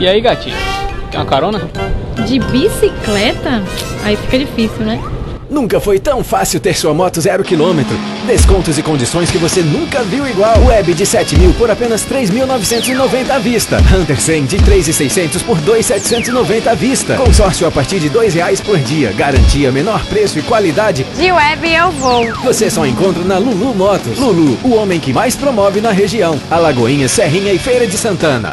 E aí, gatinha? Quer uma carona? De bicicleta? Aí fica difícil, né? Nunca foi tão fácil ter sua moto 0 km. Descontos e condições que você nunca viu igual. Web de 7 mil por apenas 3.990 à vista. Hunter 100 de 3.600 por 2.790 à vista. Consórcio a partir de R$2 por dia. Garantia menor preço e qualidade. De Web eu vou. Você só encontra na Lulu Motos. Lulu, o homem que mais promove na região. Alagoinha, Serrinha e Feira de Santana.